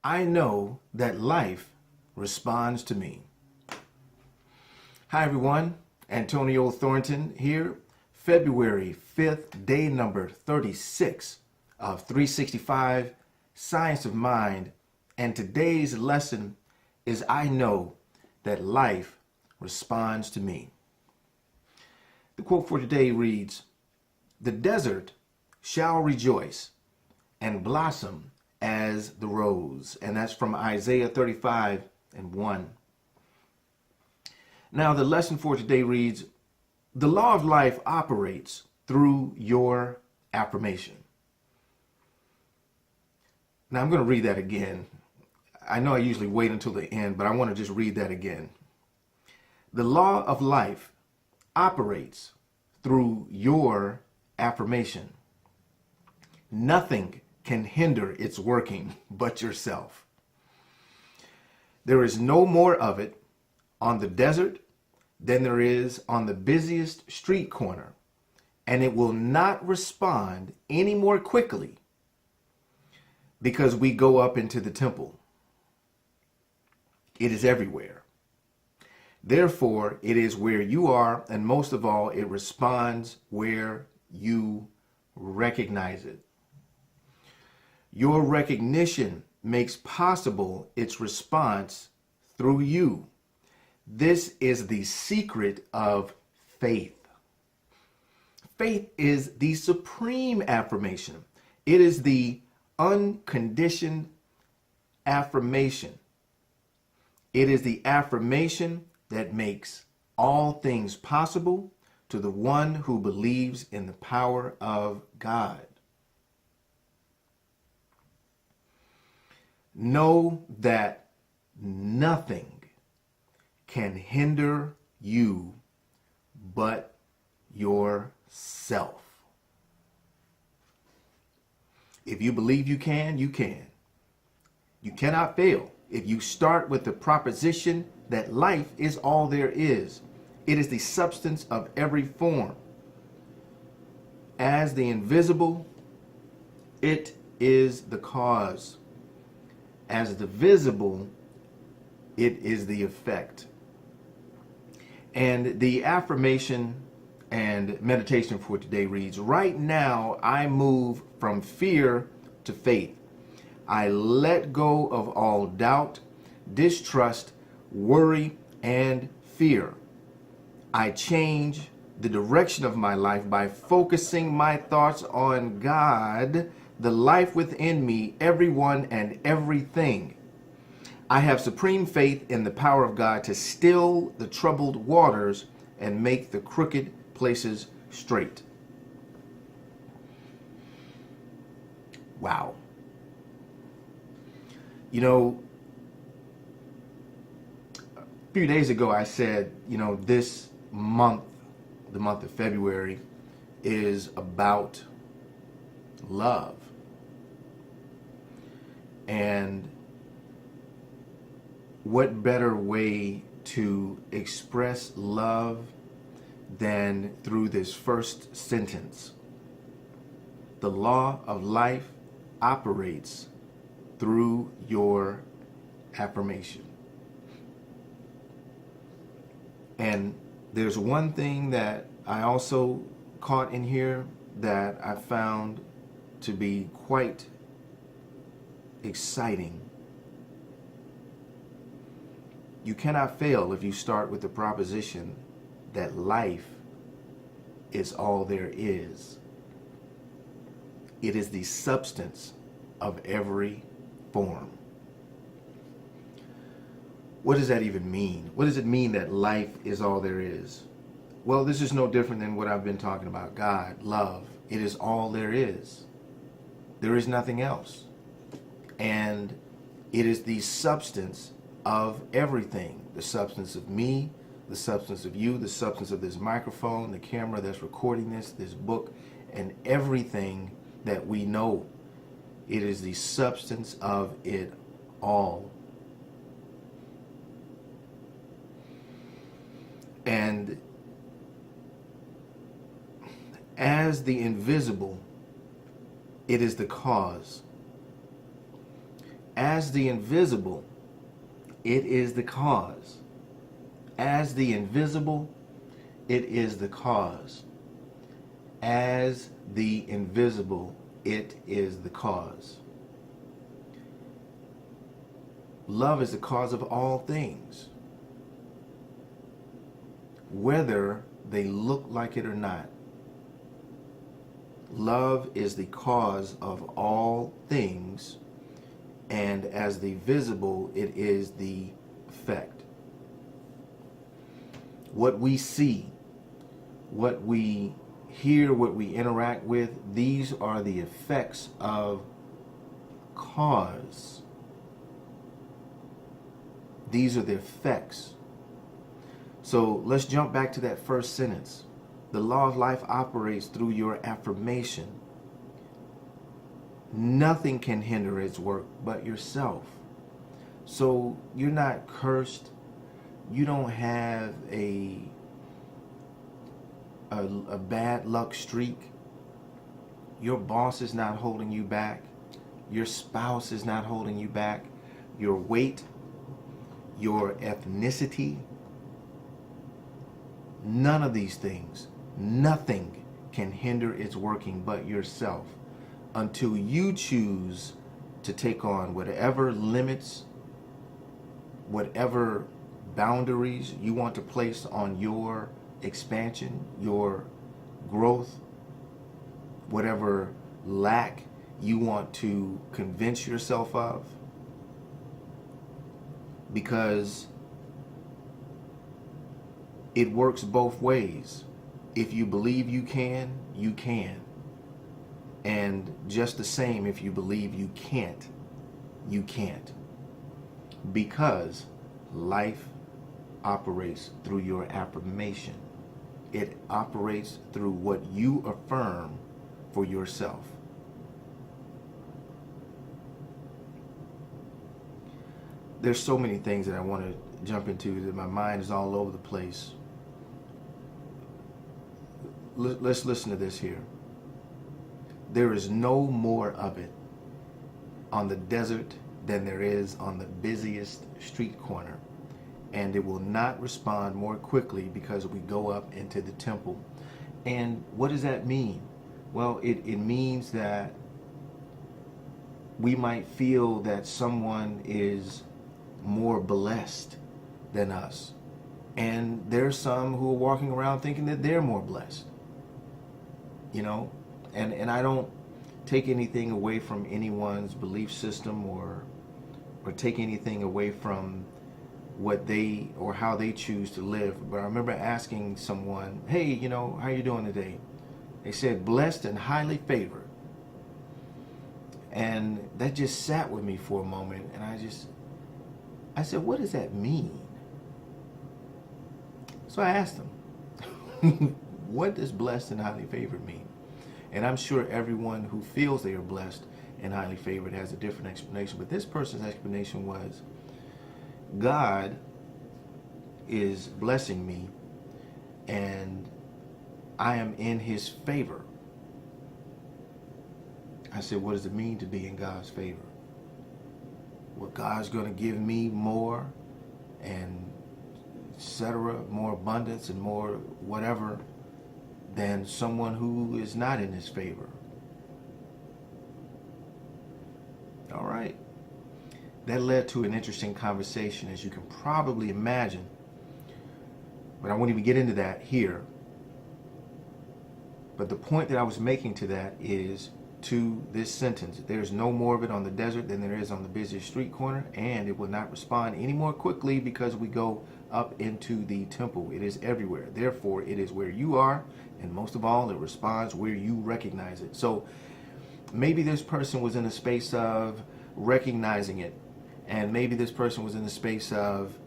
I know that life responds to me. Hi everyone, Antonio Thornton here, February 5th, day number 36 of 365, Science of Mind, and today's lesson is I know that life responds to me. The quote for today reads, "The desert shall rejoice and blossom as the rose," and that's from Isaiah 35:1. Now the lesson for today reads, "The law of life operates through your affirmation." Now I'm going to read that again. I know I usually wait until the end, but I want to just read that again. The law of life operates through your affirmation. Nothing can hinder its working but yourself. There is no more of it on the desert than there is on the busiest street corner, and it will not respond any more quickly because we go up into the temple. It is everywhere. Therefore, it is where you are, and most of all, it responds where you recognize it. Your recognition makes possible its response through you. This is the secret of faith. Faith is the supreme affirmation. It is the unconditioned affirmation. It is the affirmation that makes all things possible to the one who believes in the power of God. Know that nothing can hinder you but yourself. If you believe you can, you can. You cannot fail if you start with the proposition that life is all there is. It is the substance of every form. As the invisible, it is the cause. As the visible, it is the effect. And the affirmation and meditation for today reads, "Right now, I move from fear to faith. I let go of all doubt, distrust, worry, and fear. I change the direction of my life by focusing my thoughts on God, the life within me, everyone and everything. I have supreme faith in the power of God to still the troubled waters and make the crooked places straight." Wow. You know, a few days ago I said, this month, the month of February, is about love. And what better way to express love than through this first sentence? The law of life operates through your affirmation. And there's one thing that I also caught in here that I found to be quite exciting. You cannot fail if you start with the proposition that life is all there is. It is the substance of every form. What does that even mean? What does it mean that life is all there is? Well, this is no different than what I've been talking about. God, love, it is all there is. There is nothing else. And it is the substance of everything. The substance of me, the substance of you, the substance of this microphone, the camera that's recording this book, and everything that we know. It is the substance of it all. And as the invisible, it is the cause. As the invisible, it is the cause. As the invisible, it is the cause. As the invisible, it is the cause. Love is the cause of all things, whether they look like it or not. Love is the cause of all things, and as the visible, it is the effect. What we see, what we hear, what we interact with, these are the effects of cause. These are the effects. So let's jump back to that first sentence. The law of life operates through your affirmation. Nothing can hinder its work but yourself. So you're not cursed. You don't have a bad luck streak. Your boss is not holding you back. Your spouse is not holding you back. Your weight, your ethnicity, none of these things, nothing can hinder its working but yourself, until you choose to take on whatever limits, whatever boundaries you want to place on your expansion, your growth, whatever lack you want to convince yourself of. Because it works both ways. If you believe you can, you can. And just the same, if you believe you can't, you can't. Because life operates through your affirmation. It operates through what you affirm for yourself. There's so many things that I want to jump into that my mind is all over the place. Let's listen to this here. There is no more of it on the desert than there is on the busiest street corner, and it will not respond more quickly because we go up into the temple. And what does that mean? Well, it means that we might feel that someone is more blessed than us. And there's some who are walking around thinking that they're more blessed. You know? And I don't take anything away from anyone's belief system or take anything away from what they or how they choose to live. But I remember asking someone, hey, you know, how you doing today? They said, blessed and highly favored. And that just sat with me for a moment. And I said, what does that mean? So I asked them, what does blessed and highly favored mean? And I'm sure everyone who feels they are blessed and highly favored has a different explanation. But this person's explanation was, God is blessing me and I am in his favor. I said, what does it mean to be in God's favor? Well, God's going to give me more and etc., more abundance and more whatever than someone who is not in his favor. All right. That led to an interesting conversation, as you can probably imagine. But I won't even get into that here. But the point that I was making to that is to this sentence: there's no more of it on the desert than there is on the busiest street corner, and it will not respond any more quickly because we go up into the temple. It is everywhere. Therefore, it is where you are, and most of all, it responds where you recognize it. So maybe this person was in a space of recognizing it, and maybe this person was in the space of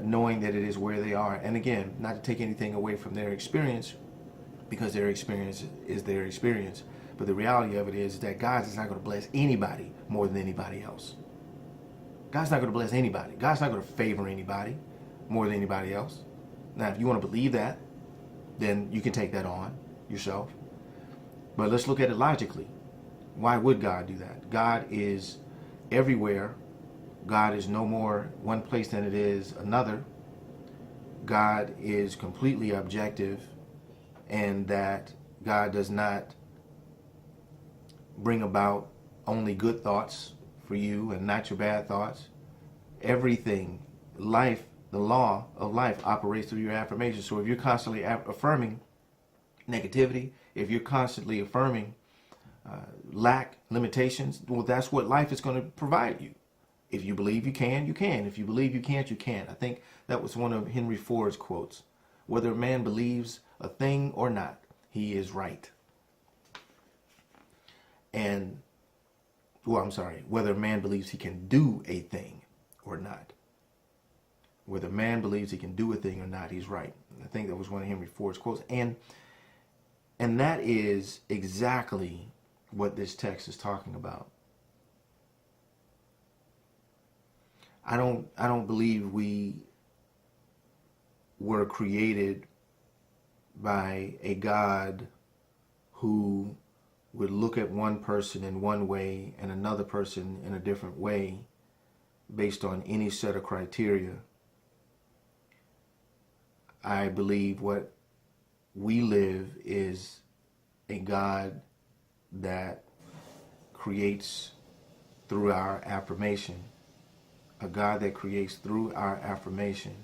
knowing that it is where they are. And again, not to take anything away from their experience, because their experience is their experience. But the reality of it is that God is not going to bless anybody more than anybody else. God's not going to bless anybody. God's not going to favor anybody more than anybody else. Now, if you want to believe that, then you can take that on yourself. But let's look at it logically. Why would God do that? God is everywhere God is no more one place than it is another. God is completely objective, and that God does not bring about only good thoughts for you and not your bad thoughts. Everything, life, the law of life operates through your affirmations. So if you're constantly affirming negativity, if you're constantly affirming lack, limitations, well, that's what life is going to provide you. If you believe you can, you can. If you believe you can't, you can't. I think that was one of Henry Ford's quotes. Whether a man believes a thing or not, he is right. And, well, I'm sorry, whether a man believes he can do a thing or not. Whether a man believes he can do a thing or not, he's right. I think that was one of Henry Ford's quotes. And that is exactly what this text is talking about. I don't believe we were created by a God who would look at one person in one way and another person in a different way based on any set of criteria. I believe what we live is a God that creates through our affirmation. A God that creates through our affirmation.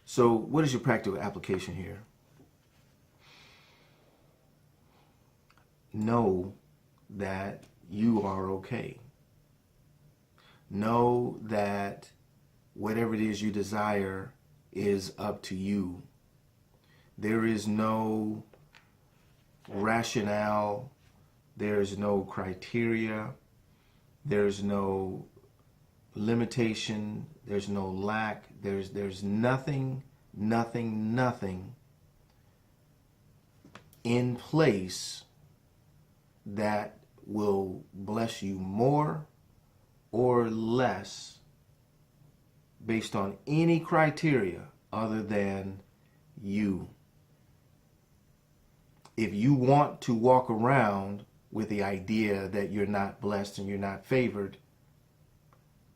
So what is your practical application here? Know that you are okay. Know that whatever it is you desire is up to you. There is no rationale, there's no criteria, there's no limitation, there's no lack, there's nothing in place that will bless you more or less based on any criteria other than you. If you want to walk around with the idea that you're not blessed and you're not favored,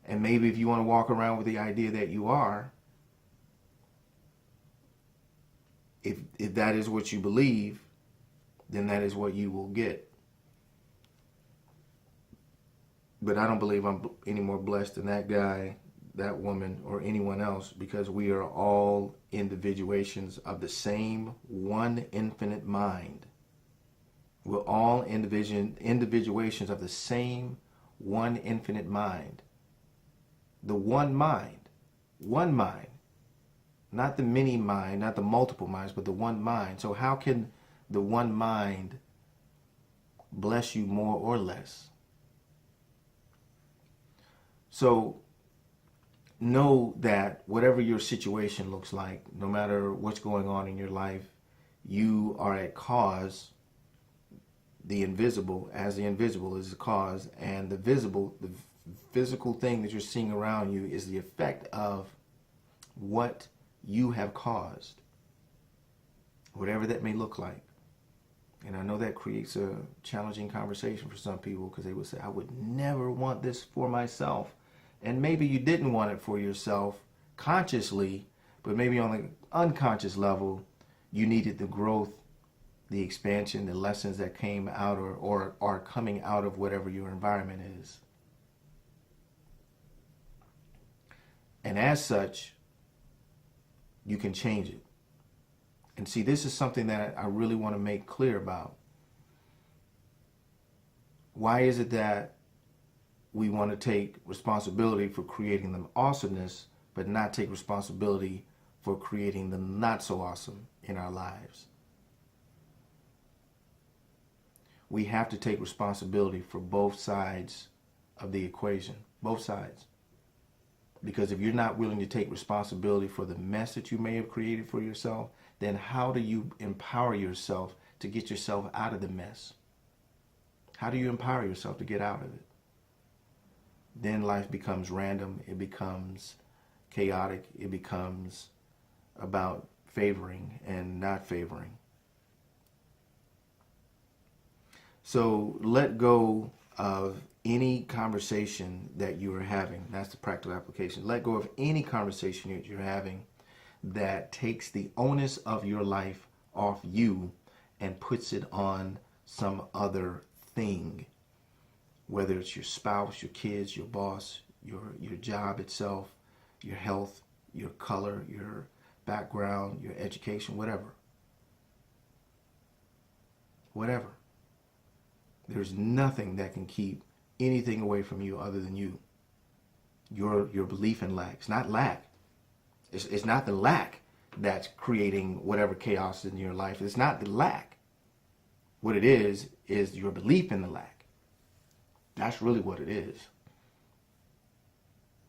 and maybe if you want to walk around with the idea that you are, if that is what you believe, then that is what you will get. But I don't believe I'm any more blessed than that guy, that woman, or anyone else, because we are all individuations of the same one infinite mind. We're all individuations of the same one infinite mind. The one mind, not the many mind, not the multiple minds, but the one mind. So how can the one mind bless you more or less? So know that whatever your situation looks like, no matter what's going on in your life, you are at cause. The invisible, as the invisible is the cause, and the visible, the physical thing that you're seeing around you is the effect of what you have caused, whatever that may look like. And I know that creates a challenging conversation for some people, because they would say, I would never want this for myself. And maybe you didn't want it for yourself consciously, but maybe on the unconscious level, you needed the growth, the expansion, the lessons that came out or are coming out of whatever your environment is. And as such, you can change it. And see, this is something that I really want to make clear about. Why is it that we want to take responsibility for creating the awesomeness, but not take responsibility for creating the not so awesome in our lives? We have to take responsibility for both sides of the equation, both sides. Because if you're not willing to take responsibility for the mess that you may have created for yourself, then how do you empower yourself to get yourself out of the mess? How do you empower yourself to get out of it? Then life becomes random, it becomes chaotic, it becomes about favoring and not favoring. So let go of any conversation that you are having. That's the practical application. Let go of any conversation that you're having that takes the onus of your life off you and puts it on some other thing, whether it's your spouse, your kids, your boss, your job itself, your health, your color, your background, your education, whatever. Whatever. There's nothing that can keep anything away from you other than you. Your belief in lack. It's not lack. It's not the lack that's creating whatever chaos in your life. It's not the lack. What it is your belief in the lack. That's really what it is.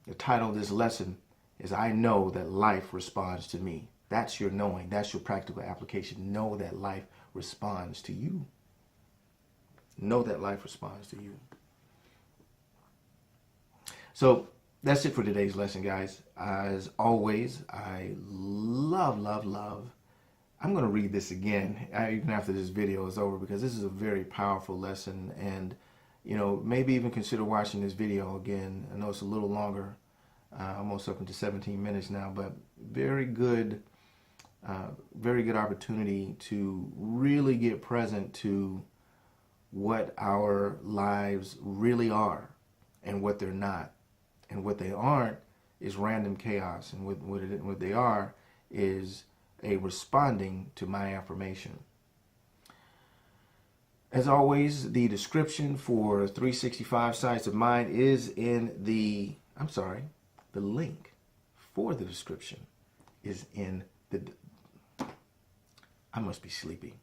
The title of this lesson is I know that life responds to me. That's your knowing. That's your practical application. Know that life responds to you. Know that life responds to you. So that's it for today's lesson, guys. As always, I love. I'm going to read this again, even after this video is over, because this is a very powerful lesson. And, you know, maybe even consider watching this video again. I know it's a little longer, almost up into 17 minutes now, but very good opportunity to really get present to what our lives really are and what they're not. And what they aren't is random chaos. And what they are is a responding to my affirmation. As always, the description for 365 Science of Mind is in the link for the description is in the, I must be sleepy.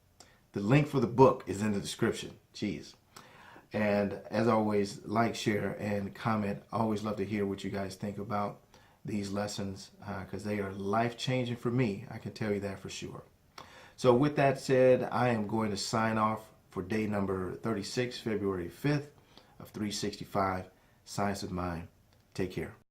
The link for the book is in the description. Jeez. And as always, like, share, and comment. I always love to hear what you guys think about these lessons because they are life-changing for me. I can tell you that for sure. So with that said, I am going to sign off for day number 36, February 5th of 365 Science of Mind. Take care.